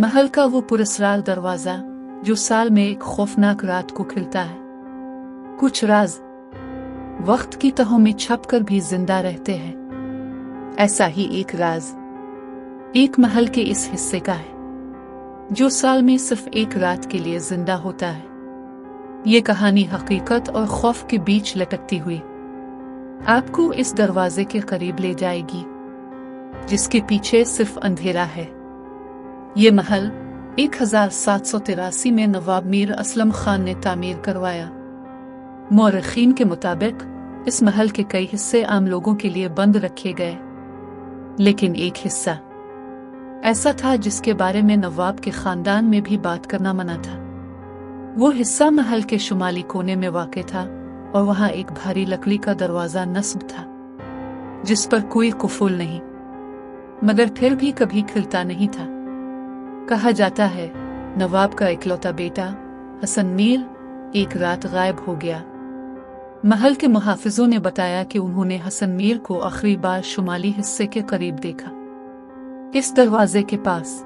महल का वो पुरस्कार दरवाजा जो साल में एक खौफनाक रात को खिलता है। कुछ राज वक्त की तहों में छपकर भी जिंदा रहते हैं। ऐसा ही एक राज एक महल के इस हिस्से का है जो साल में सिर्फ एक रात के लिए जिंदा होता है। ये कहानी हकीकत और खौफ के बीच लटकती हुई आपको इस दरवाजे के करीब ले जाएगी जिसके पीछे सिर्फ अंधेरा है। ये महल 1783 में नवाब मीर असलम खान ने तामीर करवाया। मौरखीन के मुताबिक इस महल के कई हिस्से आम लोगों के लिए बंद रखे गए, लेकिन एक हिस्सा ऐसा था जिसके बारे में नवाब के खानदान में भी बात करना मना था। वो हिस्सा महल के शुमाली कोने में वाक़ था और वहां एक भारी लकड़ी का दरवाजा नस्ब था जिस पर कोई कुफुल नहीं, मगर फिर भी कभी खिलता नहीं था। कहा जाता है नवाब का इकलौता बेटा हसन मीर एक रात गायब हो गया। महल के मुहाफिजों ने बताया कि उन्होंने हसन मीर को आखिरी बार शुमाली हिस्से के करीब देखा, इस दरवाजे के पास।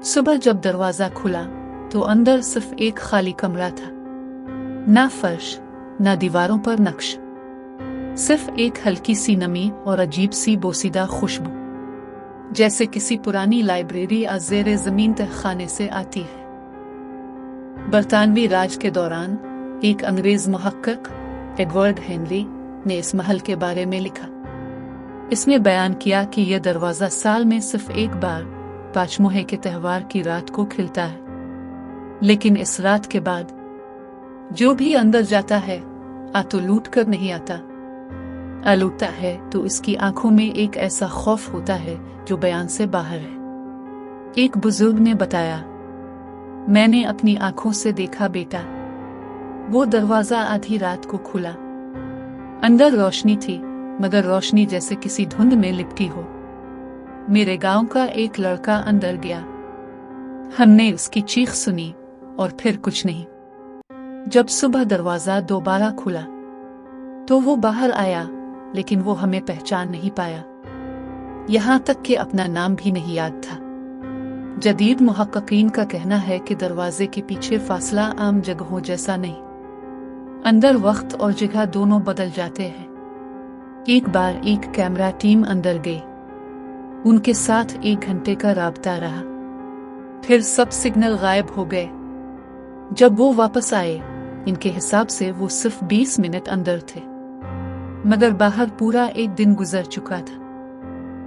सुबह जब दरवाजा खुला तो अंदर सिर्फ एक खाली कमरा था, ना फर्श ना दीवारों पर नक्श, सिर्फ एक हल्की सी नमी और अजीब सी बोसीदा खुशबू जैसे किसी पुरानी लाइब्रेरी ज़ेरे ज़मीन तहखाने से आती है। बरतानवी राज के दौरान एक अंग्रेज मुहक्किक एडवर्ड हेनरी ने इस महल के बारे में लिखा। इसने बयान किया कि यह दरवाजा साल में सिर्फ एक बार पाँचमोहे के त्यौहार की रात को खिलता है, लेकिन इस रात के बाद जो भी अंदर जाता है आ तो लूट कर नहीं आता, आलूता है तो इसकी आंखों में एक ऐसा खौफ होता है जो बयान से बाहर है। एक बुजुर्ग ने बताया, मैंने अपनी आंखों से देखा बेटा, वो दरवाजा आधी रात को खुला। अंदर रोशनी थी, मगर रोशनी जैसे किसी धुंध में लिपटी हो। मेरे गांव का एक लड़का अंदर गया, हमने उसकी चीख सुनी और फिर कुछ नहीं। जब सुबह दरवाजा दोबारा खुला तो वो बाहर आया, लेकिन वो हमें पहचान नहीं पाया, यहाँ तक कि अपना नाम भी नहीं याद था। जदीद मुहक्किकीन का कहना है कि दरवाजे के पीछे फासला आम जगहों जैसा नहीं, अंदर वक्त और जगह दोनों बदल जाते हैं। एक बार एक कैमरा टीम अंदर गई, उनके साथ 1 घंटे का राब्ता रहा, फिर सब सिग्नल गायब हो गए। जब वो वापस आए, इनके हिसाब से वो सिर्फ 20 मिनट अंदर थे, मगर बाहर पूरा एक दिन गुजर चुका था।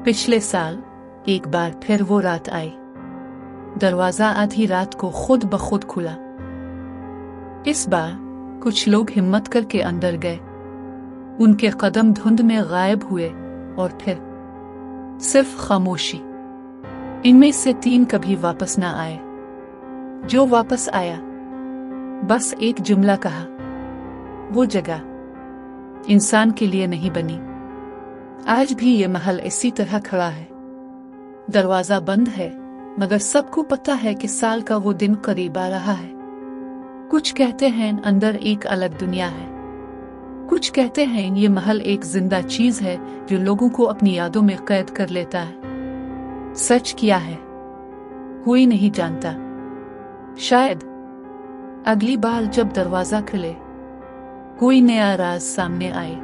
पिछले साल एक बार फिर वो रात आई, दरवाजा आधी रात को खुद ब खुद खुला। इस बार कुछ लोग हिम्मत करके अंदर गए, उनके कदम धुंध में गायब हुए और फिर सिर्फ खामोशी। इनमें से 3 कभी वापस ना आए। जो वापस आया बस एक जुमला कहा, वो जगह इंसान के लिए नहीं बनी। आज भी ये महल इसी तरह खड़ा है, दरवाजा बंद है, मगर सबको पता है कि साल का वो दिन करीब आ रहा है। कुछ कहते हैं अंदर एक अलग दुनिया है, कुछ कहते हैं ये महल एक जिंदा चीज है जो लोगों को अपनी यादों में कैद कर लेता है। सच क्या है कोई नहीं जानता। शायद अगली बार जब दरवाजा खुले कोई नया राज सामने आए।